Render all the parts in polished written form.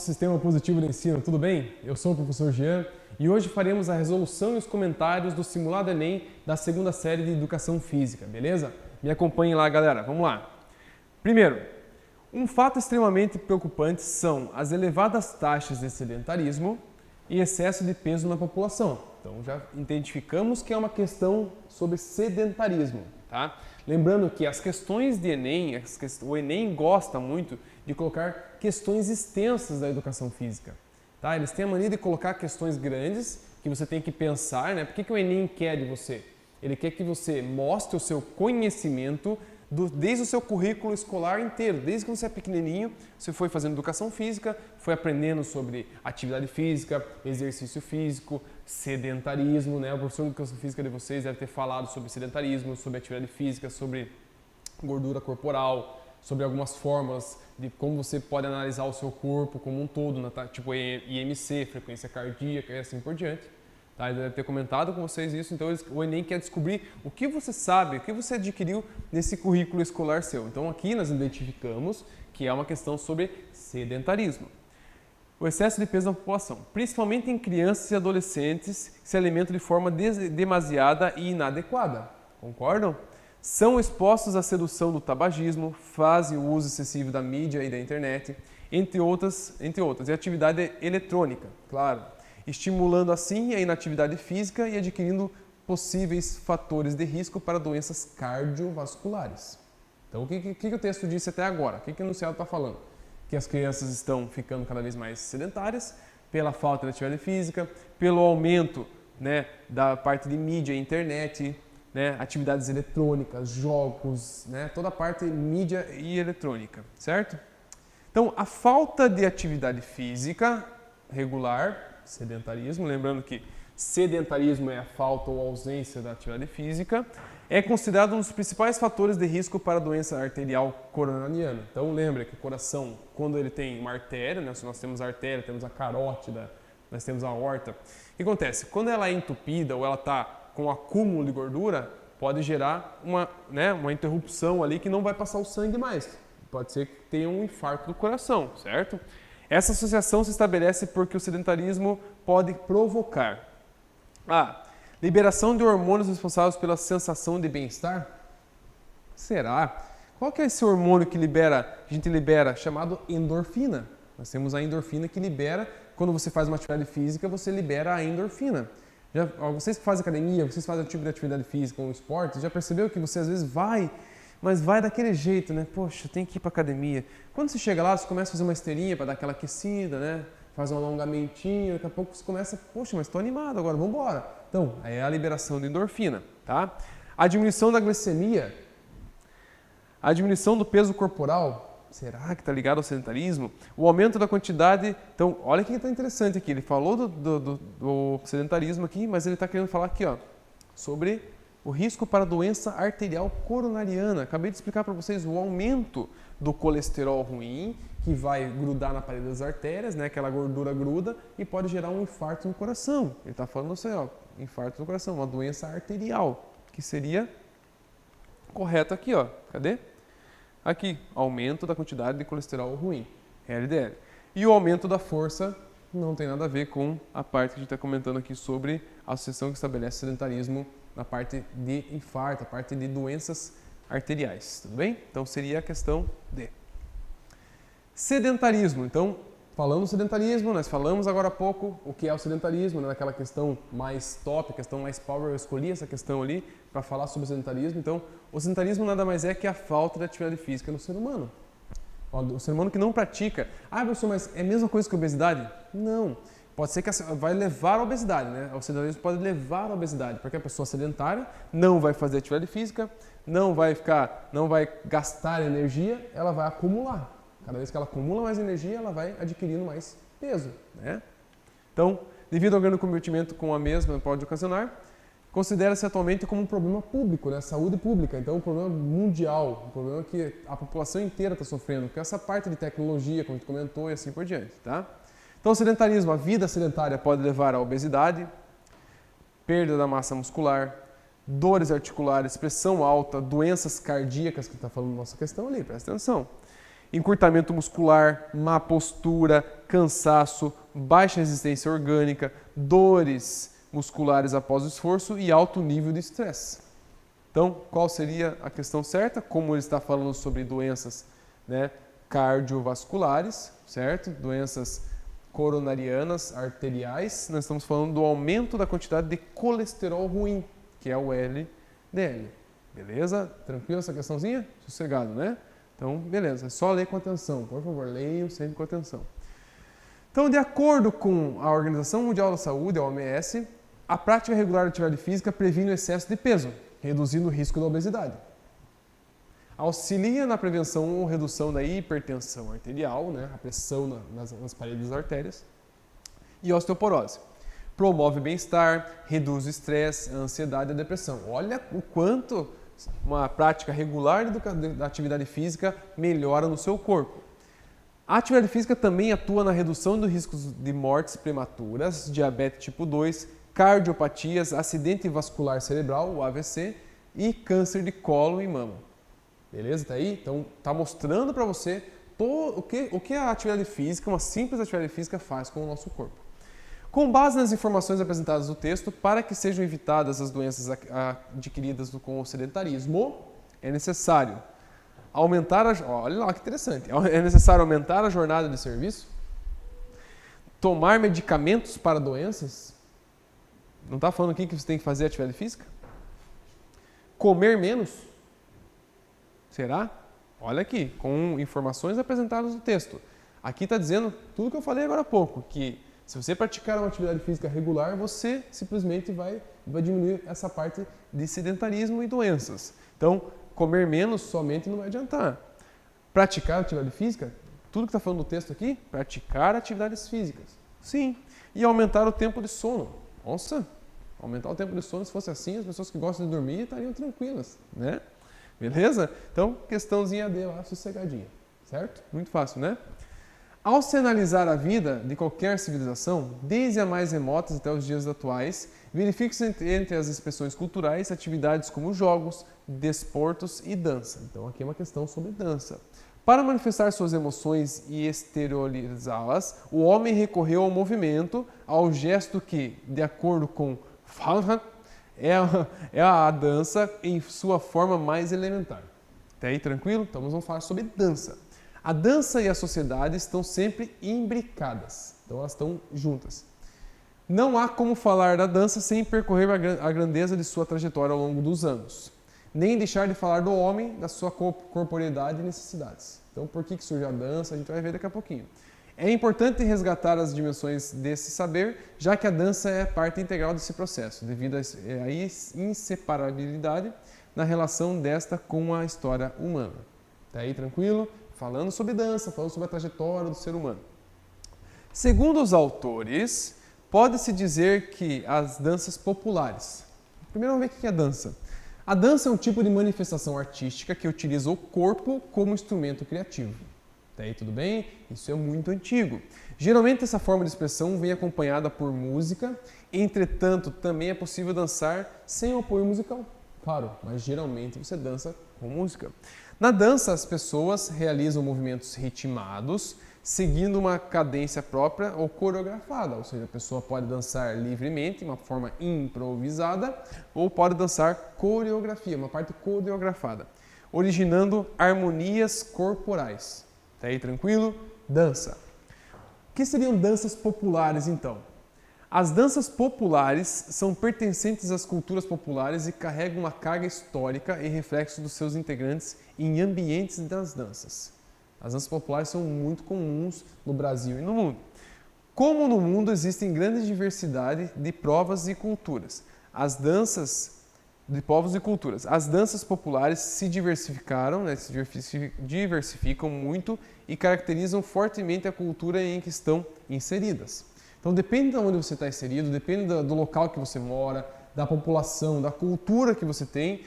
Sistema Positivo de Ensino, tudo bem? Eu sou o professor Jean e hoje faremos a resolução e os comentários do simulado Enem da segunda série de Educação Física, beleza? Me acompanhem lá, galera, vamos lá. Primeiro, um fato extremamente preocupante são as elevadas taxas de sedentarismo e excesso de peso na população. Então já identificamos que é uma questão sobre sedentarismo, tá? Lembrando que as questões de Enem, o Enem gosta muito de colocar questões extensas da educação física, tá? Eles têm a mania de colocar questões grandes que você tem que pensar, né? Por que o Enem quer de você? Ele quer que você mostre o seu conhecimento desde o seu currículo escolar inteiro, desde que você é pequenininho, você foi fazendo educação física, foi aprendendo sobre atividade física, exercício físico, sedentarismo, né? O professor de educação física de vocês deve ter falado sobre sedentarismo, sobre atividade física, sobre gordura corporal, sobre algumas fórmulas de como você pode analisar o seu corpo como um todo, tipo IMC, frequência cardíaca e assim por diante. Tá? Ele deve ter comentado com vocês isso, então o Enem quer descobrir o que você sabe, o que você adquiriu nesse currículo escolar seu. Então aqui nós identificamos que é uma questão sobre sedentarismo. O excesso de peso na população, principalmente em crianças e adolescentes que se alimentam de forma demasiada e inadequada. Concordam? São expostos à sedução do tabagismo, fazem o uso excessivo da mídia e da internet, entre outras, e atividade eletrônica, claro, estimulando assim a inatividade física e adquirindo possíveis fatores de risco para doenças cardiovasculares. Então, o que o texto disse até agora? O que o enunciado está falando? Que as crianças estão ficando cada vez mais sedentárias pela falta de atividade física, pelo aumento, né, da parte de mídia e internet, né, atividades eletrônicas, jogos, né, toda a parte mídia e eletrônica, certo? Então, a falta de atividade física regular, sedentarismo, lembrando que sedentarismo é a falta ou ausência da atividade física, é considerado um dos principais fatores de risco para a doença arterial coronariana. Então, lembra que o coração, quando ele tem uma artéria, né, se nós temos a artéria, temos a carótida, nós temos a aorta, o que acontece? Quando ela é entupida ou ela está com acúmulo de gordura, pode gerar uma interrupção ali que não vai passar o sangue mais. Pode ser que tenha um infarto do coração, certo? Essa associação se estabelece porque o sedentarismo pode provocar a liberação de hormônios responsáveis pela sensação de bem-estar. Será? Qual que é esse hormônio que a gente libera, chamado endorfina? Nós temos a endorfina que libera, quando você faz uma atividade física, você libera a endorfina. Vocês que fazem academia, vocês fazem tipo de atividade física ou esporte, já percebeu que você às vezes vai, mas vai daquele jeito, né? Poxa, tem que ir para academia. Quando você chega lá, você começa a fazer uma esteirinha para dar aquela aquecida, né? Faz um alongamentinho, daqui a pouco você começa, poxa, mas estou animado agora, vamos embora. Então, aí é a liberação de endorfina, tá? A diminuição da glicemia, a diminuição do peso corporal, será que está ligado ao sedentarismo? O aumento da quantidade... Então, olha o que está interessante aqui. Ele falou do sedentarismo aqui, mas ele está querendo falar aqui, ó, sobre o risco para a doença arterial coronariana. Acabei de explicar para vocês o aumento do colesterol ruim, que vai grudar na parede das artérias, né? Aquela gordura gruda e pode gerar um infarto no coração. Ele está falando assim, ó, infarto no coração, uma doença arterial, que seria correto aqui, ó. Cadê? Aqui, aumento da quantidade de colesterol ruim, LDL. E o aumento da força não tem nada a ver com a parte que a gente está comentando aqui sobre a associação que estabelece sedentarismo na parte de infarto, a parte de doenças arteriais, tudo bem? Então seria a questão D. Sedentarismo. Então, falando do sedentarismo, nós falamos agora há pouco o que é o sedentarismo, né? Aquela questão mais top, a questão mais power, eu escolhi essa questão ali para falar sobre o sedentarismo. Então, o sedentarismo nada mais é que a falta de atividade física no ser humano. O ser humano que não pratica. Ah, professor, mas é a mesma coisa que a obesidade? Não. Pode ser que vai levar à obesidade, né? O sedentarismo pode levar à obesidade, porque a pessoa sedentária não vai fazer atividade física, não vai gastar energia, ela vai acumular. Cada vez que ela acumula mais energia, ela vai adquirindo mais peso, né? Então, devido ao grande comprometimento com a mesma pode ocasionar, considera-se atualmente como um problema público, né? Saúde pública. Então, um problema mundial, um problema que a população inteira está sofrendo, porque essa parte de tecnologia, como a gente comentou, e assim por diante, tá? Então, o sedentarismo, a vida sedentária pode levar à obesidade, perda da massa muscular, dores articulares, pressão alta, doenças cardíacas, que está falando nossa questão ali, presta atenção. Encurtamento muscular, má postura, cansaço, baixa resistência orgânica, dores musculares após o esforço e alto nível de estresse. Então, qual seria a questão certa? Como ele está falando sobre doenças, né, cardiovasculares, certo? Doenças coronarianas, arteriais, nós estamos falando do aumento da quantidade de colesterol ruim, que é o LDL. Beleza? Tranquilo essa questãozinha? Sossegado, né? Então, beleza. É só ler com atenção. Por favor, leiam sempre com atenção. Então, de acordo com a Organização Mundial da Saúde, a OMS, a prática regular de atividade física previne o excesso de peso, reduzindo o risco da obesidade. Auxilia na prevenção ou redução da hipertensão arterial, né, a pressão nas paredes das artérias, e osteoporose. Promove bem-estar, reduz o estresse, a ansiedade e a depressão. Olha o quanto uma prática regular da atividade física melhora no seu corpo. A atividade física também atua na redução dos riscos de mortes prematuras, diabetes tipo 2, cardiopatias, acidente vascular cerebral, o AVC, e câncer de colo e mama. Beleza? Tá aí? Então, tá mostrando para você o que a atividade física, uma simples atividade física, faz com o nosso corpo. Com base nas informações apresentadas no texto, para que sejam evitadas as doenças adquiridas com o sedentarismo, é necessário aumentar olha lá que interessante. É necessário aumentar a jornada de serviço, tomar medicamentos para doenças. Não está falando aqui que você tem que fazer atividade física? Comer menos? Será? Olha aqui, com informações apresentadas no texto. Aqui está dizendo tudo que eu falei agora há pouco, que se você praticar uma atividade física regular, você simplesmente vai diminuir essa parte de sedentarismo e doenças. Então, comer menos somente não vai adiantar. Praticar atividade física, tudo que está falando no texto aqui, praticar atividades físicas. Sim. E aumentar o tempo de sono. Nossa, aumentar o tempo de sono, se fosse assim, as pessoas que gostam de dormir estariam tranquilas, né? Beleza? Então, questãozinha D lá, sossegadinha, certo? Muito fácil, né? Ao se analisar a vida de qualquer civilização, desde a mais remotas até os dias atuais, verifica-se entre as expressões culturais atividades como jogos, desportos e dança. Então, aqui é uma questão sobre dança. Para manifestar suas emoções e exteriorizá-las, o homem recorreu ao movimento, ao gesto que, de acordo com Fahrenheit, é a dança em sua forma mais elementar. Até aí, tranquilo? Então, nós vamos falar sobre dança. A dança e a sociedade estão sempre imbricadas, então elas estão juntas. Não há como falar da dança sem percorrer a grandeza de sua trajetória ao longo dos anos, nem deixar de falar do homem, da sua corporeidade e necessidades. Então, por que surgiu a dança? A gente vai ver daqui a pouquinho. É importante resgatar as dimensões desse saber, já que a dança é parte integral desse processo, devido à inseparabilidade na relação desta com a história humana. Tá aí tranquilo? Falando sobre dança, falando sobre a trajetória do ser humano. Segundo os autores, pode-se dizer que as danças populares... Primeiro vamos ver o que é dança. A dança é um tipo de manifestação artística que utiliza o corpo como instrumento criativo. Tá aí tudo bem? Isso é muito antigo. Geralmente essa forma de expressão vem acompanhada por música, entretanto também é possível dançar sem o apoio musical. Claro, mas geralmente você dança com música. Na dança, as pessoas realizam movimentos ritmados, seguindo uma cadência própria ou coreografada, ou seja, a pessoa pode dançar livremente, uma forma improvisada, ou pode dançar coreografia, uma parte coreografada, originando harmonias corporais. Tá aí tranquilo? Dança. O que seriam danças populares, então? As danças populares são pertencentes às culturas populares e carregam uma carga histórica e reflexo dos seus integrantes em ambientes das danças. As danças populares são muito comuns no Brasil e no mundo. Como no mundo existem grande diversidade de provas e culturas, as danças populares se diversificaram, né, se diversificam muito e caracterizam fortemente a cultura em que estão inseridas. Então depende de onde você está inserido, depende do local que você mora, da população, da cultura que você tem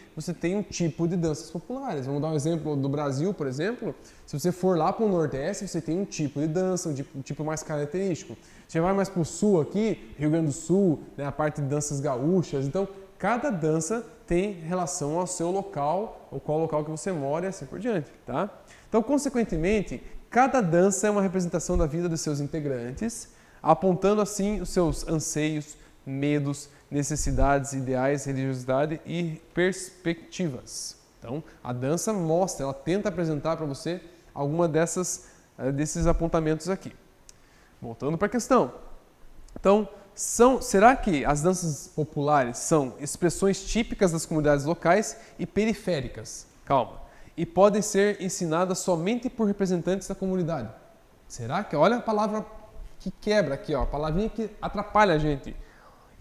um tipo de danças populares. Vamos dar um exemplo do Brasil, por exemplo. Se você for lá para o Nordeste, você tem um tipo de dança, um tipo mais característico. Você vai mais para o Sul aqui, Rio Grande do Sul, né, a parte de danças gaúchas. Então, cada dança tem relação ao seu local, ou qual local que você mora e assim por diante, tá? Então, consequentemente, cada dança é uma representação da vida dos seus integrantes, apontando assim os seus anseios, medos, necessidades, ideais, religiosidade e perspectivas. Então, a dança mostra, ela tenta apresentar para você alguma desses apontamentos aqui. Voltando para a questão. Então, será que as danças populares são expressões típicas das comunidades locais e periféricas? Calma. E podem ser ensinadas somente por representantes da comunidade? Será que? Olha a palavra que quebra aqui, ó, a palavrinha que atrapalha a gente.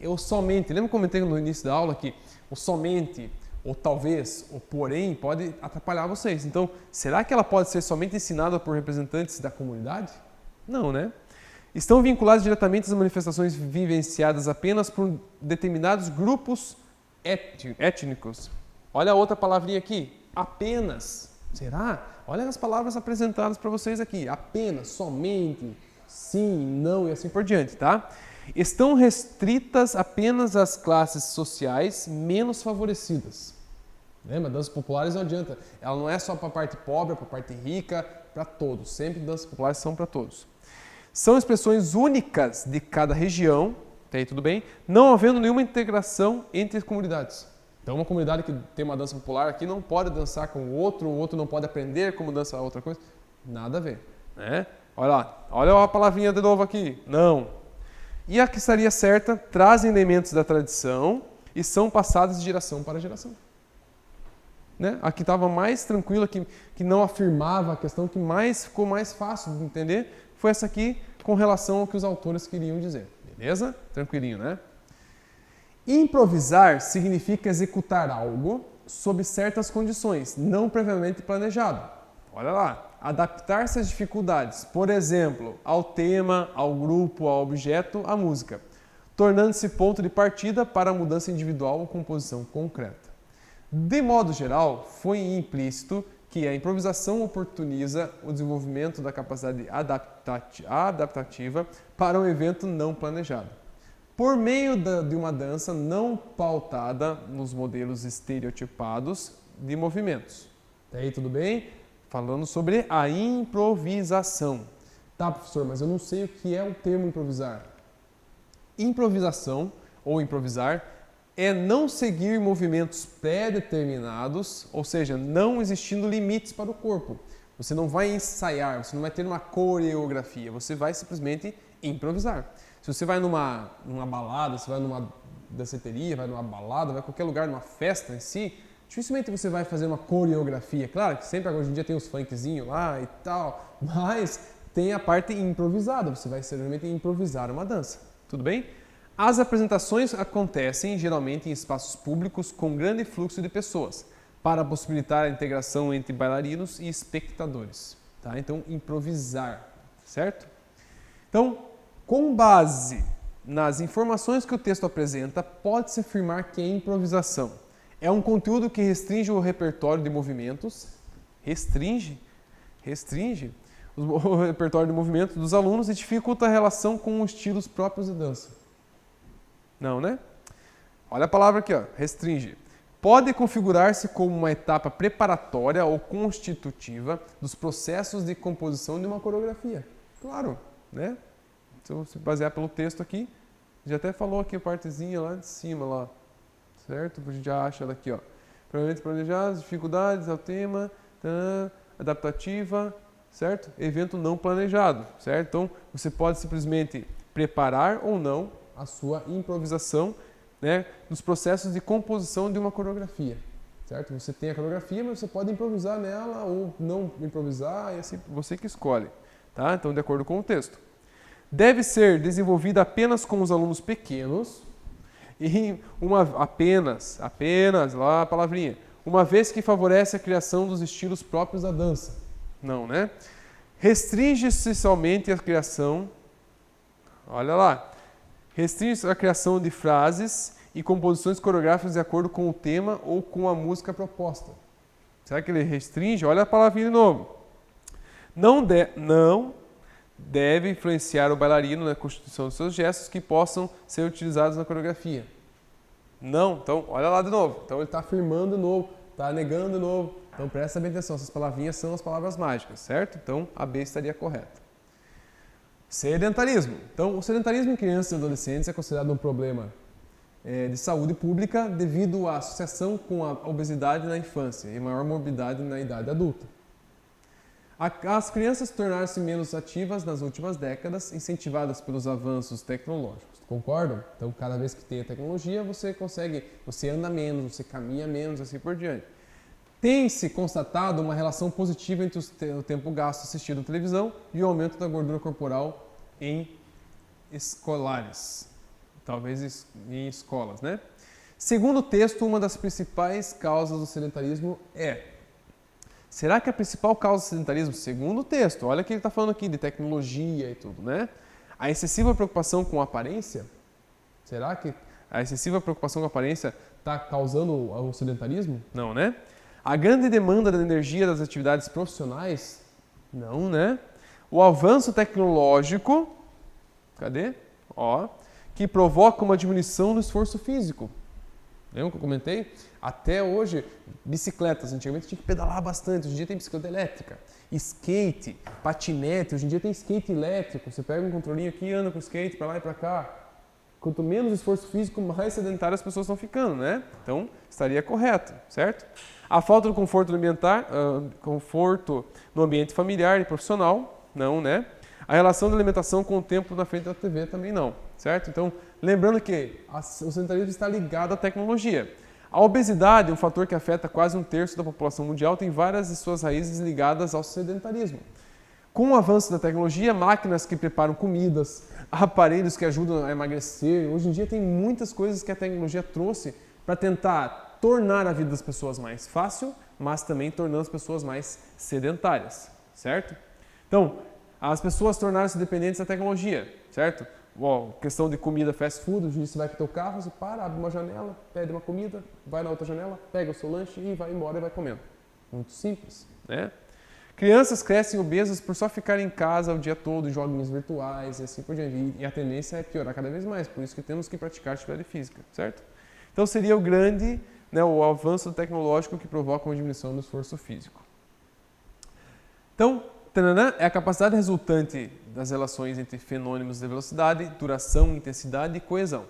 Eu somente, lembra que eu comentei no início da aula que o somente, ou talvez, ou porém, pode atrapalhar vocês. Então, será que ela pode ser somente ensinada por representantes da comunidade? Não, né? Estão vinculadas diretamente às manifestações vivenciadas apenas por determinados grupos étnicos. Olha a outra palavrinha aqui, apenas. Será? Olha as palavras apresentadas para vocês aqui, apenas, somente, sim, não e assim por diante, tá? Estão restritas apenas às classes sociais menos favorecidas. Lembra? Danças populares não adianta. Ela não é só para a parte pobre, para a parte rica, para todos. Sempre danças populares são para todos. São expressões únicas de cada região, até aí tudo bem, não havendo nenhuma integração entre as comunidades. Então, uma comunidade que tem uma dança popular aqui não pode dançar com o outro não pode aprender como dançar outra coisa. Nada a ver, né? Olha lá, olha a palavrinha de novo aqui. Não. E a que estaria certa, trazem elementos da tradição e são passadas de geração para geração. Né? A que estava mais tranquila, que não afirmava a questão, que ficou mais fácil de entender, foi essa aqui com relação ao que os autores queriam dizer. Beleza? Tranquilinho, né? Improvisar significa executar algo sob certas condições, não previamente planejado. Olha lá. Adaptar-se às dificuldades, por exemplo, ao tema, ao grupo, ao objeto, à música, tornando-se ponto de partida para a mudança individual ou composição concreta. De modo geral, foi implícito que a improvisação oportuniza o desenvolvimento da capacidade adaptativa para um evento não planejado. Por meio de uma dança não pautada nos modelos estereotipados de movimentos. Tá aí, tudo bem? Falando sobre a improvisação. Tá, professor, mas eu não sei o que é o termo improvisar. Improvisação, ou improvisar, é não seguir movimentos pré-determinados, ou seja, não existindo limites para o corpo. Você não vai ensaiar, você não vai ter uma coreografia, você vai simplesmente improvisar. Se você vai numa balada, você vai numa danceteria, vai numa balada, vai a qualquer lugar, numa festa em si, dificilmente você vai fazer uma coreografia. Claro que sempre hoje em dia tem os funkzinhos lá e tal, mas tem a parte improvisada. Você vai simplesmente improvisar uma dança. Tudo bem? As apresentações acontecem geralmente em espaços públicos com grande fluxo de pessoas, para possibilitar a integração entre bailarinos e espectadores. Tá? Então, improvisar, certo? Então, com base nas informações que o texto apresenta, pode-se afirmar que é improvisação. É um conteúdo que restringe o repertório de movimentos, restringe o repertório de movimentos dos alunos e dificulta a relação com os estilos próprios de dança. Não, né? Olha a palavra aqui, ó, restringe. Pode configurar-se como uma etapa preparatória ou constitutiva dos processos de composição de uma coreografia. Claro, né? Se você basear pelo texto aqui, já até falou aqui a partezinha lá de cima, lá. Certo? A gente já acha ela aqui, ó. Previamente planejados, dificuldades ao tema, adaptativa, certo? Evento não planejado, certo? Então, você pode simplesmente preparar ou não a sua improvisação, né, nos processos de composição de uma coreografia, certo? Você tem a coreografia, mas você pode improvisar nela ou não improvisar, e assim você que escolhe, tá? Então, de acordo com o texto. Deve ser desenvolvida apenas com os alunos pequenos, e apenas, lá a palavrinha, uma vez que favorece a criação dos estilos próprios da dança. Não, né? Restringe-se somente a criação, olha lá, restringe-se a criação de frases e composições coreográficas de acordo com o tema ou com a música proposta. Será que ele restringe? Olha a palavrinha de novo. Não deve influenciar o bailarino na constituição dos seus gestos que possam ser utilizados na coreografia. Não, então olha lá de novo. Então ele está afirmando de novo, tá negando de novo. Então presta bem atenção, essas palavrinhas são as palavras mágicas, certo? Então a B estaria correta. Sedentarismo. Então o sedentarismo em crianças e adolescentes é considerado um problema de saúde pública devido à associação com a obesidade na infância e maior morbidade na idade adulta. As crianças tornaram-se menos ativas nas últimas décadas, incentivadas pelos avanços tecnológicos. Concordam? Então, cada vez que tem a tecnologia, você anda menos, você caminha menos, assim por diante. Tem-se constatado uma relação positiva entre o tempo gasto assistindo à televisão e o aumento da gordura corporal em escolares. Talvez em escolas, né? Segundo o texto, uma das principais causas do sedentarismo é... Será que a principal causa do sedentarismo, segundo o texto, olha que ele está falando aqui de tecnologia e tudo, né? A excessiva preocupação com a aparência? Será que a excessiva preocupação com a aparência está causando o sedentarismo? Não, né? A grande demanda da energia das atividades profissionais? Não, né? O avanço tecnológico, cadê? Ó, que provoca uma diminuição do esforço físico. Lembra que eu comentei? Até hoje, bicicletas, antigamente tinha que pedalar bastante, hoje em dia tem bicicleta elétrica, skate, patinete, hoje em dia tem skate elétrico, você pega um controlinho aqui e anda com o skate para lá e para cá. Quanto menos esforço físico, mais sedentárias as pessoas estão ficando, né? Então, estaria correto, certo? A falta de conforto no ambiente familiar e profissional, não, né? A relação da alimentação com o tempo na frente da TV também não, certo? Então, lembrando que o sedentarismo está ligado à tecnologia. A obesidade, um fator que afeta quase 1/3 da população mundial, tem várias de suas raízes ligadas ao sedentarismo. Com o avanço da tecnologia, máquinas que preparam comidas, aparelhos que ajudam a emagrecer, hoje em dia tem muitas coisas que a tecnologia trouxe para tentar tornar a vida das pessoas mais fácil, mas também tornando as pessoas mais sedentárias, certo? Então, as pessoas tornaram-se dependentes da tecnologia, certo? Questão de comida fast food, hoje você vai com o teu carro, você para, abre uma janela, pede uma comida, vai na outra janela, pega o seu lanche e vai embora e vai comendo. Muito simples, né? Crianças crescem obesas por só ficarem em casa o dia todo, joguinhos virtuais e assim por diante. E a tendência é piorar cada vez mais, por isso que temos que praticar atividade física, certo? Então seria o avanço tecnológico que provoca uma diminuição do esforço físico. Então, é a capacidade resultante das relações entre fenômenos de velocidade, duração, intensidade e coesão.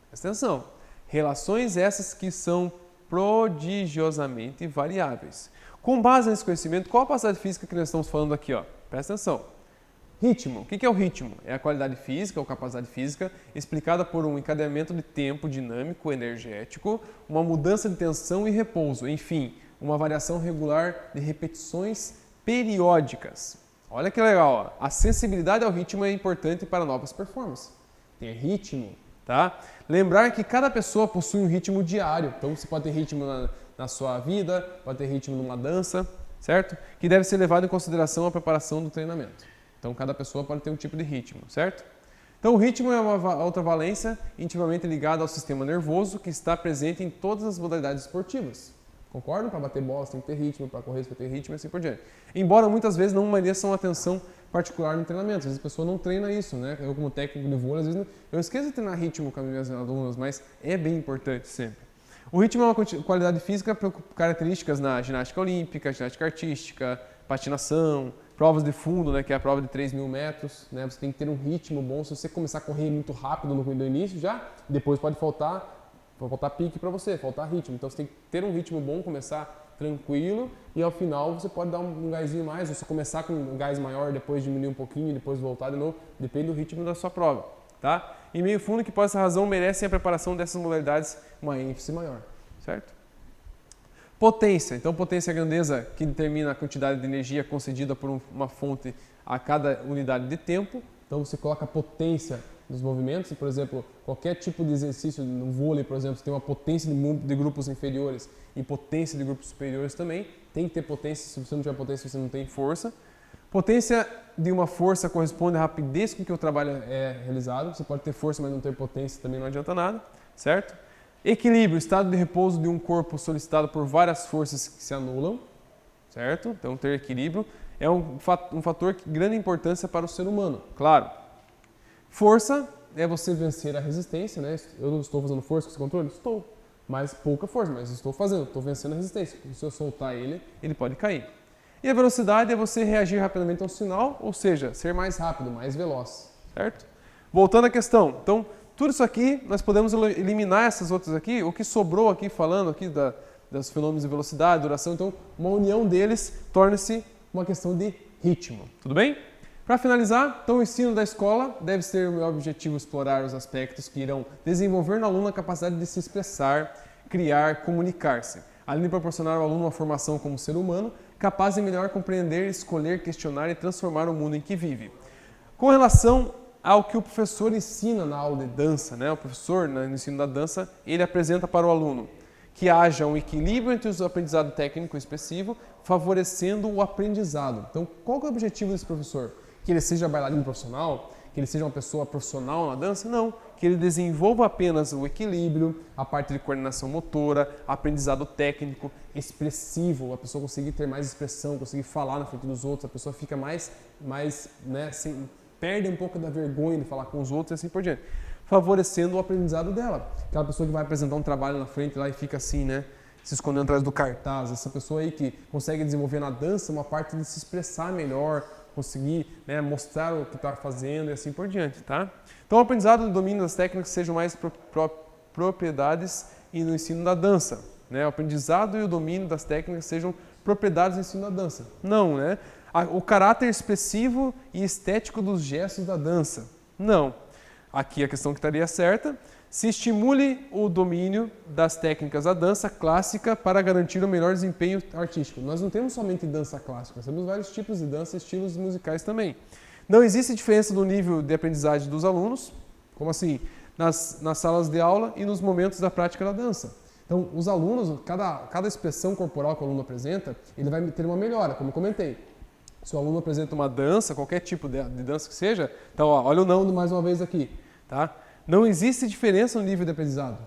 Presta atenção. Relações essas que são prodigiosamente variáveis. Com base nesse conhecimento, qual a capacidade física que nós estamos falando aqui? Ó? Presta atenção. Ritmo. O que é o ritmo? É a qualidade física ou capacidade física explicada por um encadeamento de tempo dinâmico, energético, uma mudança de tensão e repouso, enfim, uma variação regular de repetições periódicas. Olha que legal, ó. A sensibilidade ao ritmo é importante para novas performances. Tem ritmo, tá? Lembrar que cada pessoa possui um ritmo diário. Então você pode ter ritmo na sua vida, pode ter ritmo numa dança, certo? Que deve ser levado em consideração a preparação do treinamento. Então cada pessoa pode ter um tipo de ritmo, certo? Então o ritmo é uma outra valência intimamente ligada ao sistema nervoso que está presente em todas as modalidades esportivas. Concordam? Para bater bola você tem que ter ritmo, para correr você tem que ter ritmo e assim por diante. Embora muitas vezes não mereçam atenção particular no treinamento. Às vezes a pessoa não treina isso, né? Eu como técnico de vôlei, às vezes eu esqueço de treinar ritmo com as minhas alunas, mas é bem importante sempre. O ritmo é uma qualidade física com características na ginástica olímpica, ginástica artística, patinação, provas de fundo, né, que é a prova de 3.000 metros. Né? Você tem que ter um ritmo bom. Se você começar a correr muito rápido no início, depois pode faltar pique para você, faltar ritmo. Então você tem que ter um ritmo bom, começar tranquilo e ao final você pode dar um gásinho mais, ou você começar com um gás maior, depois diminuir um pouquinho, depois voltar de novo, depende do ritmo da sua prova, tá? E meio fundo que por essa razão merecem a preparação dessas modalidades uma ênfase maior, certo? Potência. Então potência é a grandeza que determina a quantidade de energia concedida por uma fonte a cada unidade de tempo. Então você coloca potência dos movimentos, por exemplo, qualquer tipo de exercício no vôlei, por exemplo, você tem uma potência de grupos inferiores e potência de grupos superiores também, tem que ter potência, se você não tiver potência você não tem força. Potência de uma força corresponde à rapidez com que o trabalho é realizado, você pode ter força mas não ter potência também não adianta nada, certo? Equilíbrio, estado de repouso de um corpo solicitado por várias forças que se anulam, certo? Então ter equilíbrio é um fator de grande importância para o ser humano, claro. Força é você vencer a resistência, né? Eu não estou fazendo força com esse controle? Estou. mas pouca força, mas estou fazendo, estou vencendo a resistência. Se eu soltar ele, ele pode cair. E a velocidade é você reagir rapidamente ao sinal, ou seja, ser mais rápido, mais veloz, certo? Voltando à questão, então, tudo isso aqui, nós podemos eliminar essas outras aqui, o que sobrou aqui, falando aqui dos fenômenos de velocidade, duração, então, uma união deles torna-se uma questão de ritmo, tudo bem? Para finalizar, então o ensino da escola deve ser o meu objetivo explorar os aspectos que irão desenvolver no aluno a capacidade de se expressar, criar, comunicar-se, além de proporcionar ao aluno uma formação como ser humano, capaz de melhor compreender, escolher, questionar e transformar o mundo em que vive. Com relação ao que o professor ensina na aula de dança, né? O professor, no ensino da dança, ele apresenta para o aluno que haja um equilíbrio entre o aprendizado técnico e expressivo, favorecendo o aprendizado. Então, qual que é o objetivo desse professor? Que ele seja bailarino profissional? Que ele seja uma pessoa profissional na dança? Não. Que ele desenvolva apenas o equilíbrio, a parte de coordenação motora, aprendizado técnico, expressivo, a pessoa conseguir ter mais expressão, conseguir falar na frente dos outros, a pessoa fica mais né, perde um pouco da vergonha de falar com os outros e assim por diante. Favorecendo o aprendizado dela. Aquela pessoa que vai apresentar um trabalho na frente lá e fica assim, né, se escondendo atrás do cartaz. Essa pessoa aí que consegue desenvolver na dança uma parte de se expressar melhor, conseguir, né, mostrar o que está fazendo e assim por diante, tá? Então, o aprendizado do domínio das técnicas sejam mais propriedades e no ensino da dança, né? O aprendizado e o domínio das técnicas sejam propriedades do ensino da dança. Não, né? O caráter expressivo e estético dos gestos da dança. Não. Aqui a questão que estaria certa. Se estimule o domínio das técnicas da dança clássica para garantir o melhor desempenho artístico. Nós não temos somente dança clássica, nós temos vários tipos de dança e estilos musicais também. Não existe diferença no nível de aprendizagem dos alunos, como assim, nas salas de aula e nos momentos da prática da dança. Então, os alunos, cada expressão corporal que o aluno apresenta, ele vai ter uma melhora, como eu comentei. Se o aluno apresenta uma dança, qualquer tipo de dança que seja, então, ó, olha o Nando mais uma vez aqui, tá? Não existe diferença no nível de aprendizado?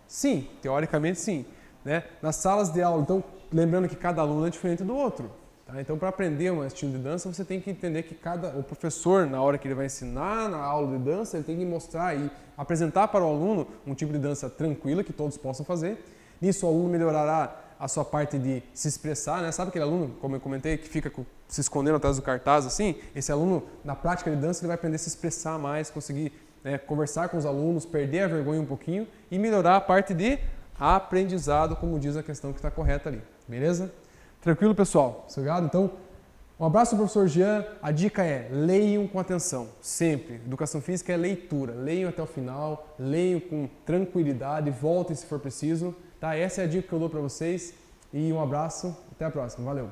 Sim, teoricamente sim. Né? Nas salas de aula, então, lembrando que cada aluno é diferente do outro. Tá? Então, para aprender um estilo de dança, você tem que entender que o professor, na hora que ele vai ensinar na aula de dança, ele tem que mostrar e apresentar para o aluno um tipo de dança tranquila, que todos possam fazer. Nisso, o aluno melhorará a sua parte de se expressar, né? Sabe aquele aluno, como eu comentei, que fica se escondendo atrás do cartaz, assim? Esse aluno, na prática de dança, ele vai aprender a se expressar mais, conseguir conversar com os alunos, perder a vergonha um pouquinho e melhorar a parte de aprendizado, como diz a questão que está correta ali. Beleza? Tranquilo, pessoal? Obrigado? Então, um abraço, professor Jean. A dica é, leiam com atenção, sempre. Educação física é leitura. Leiam até o final, leiam com tranquilidade, voltem se for preciso. Tá? Essa é a dica que eu dou para vocês. E um abraço, até a próxima. Valeu!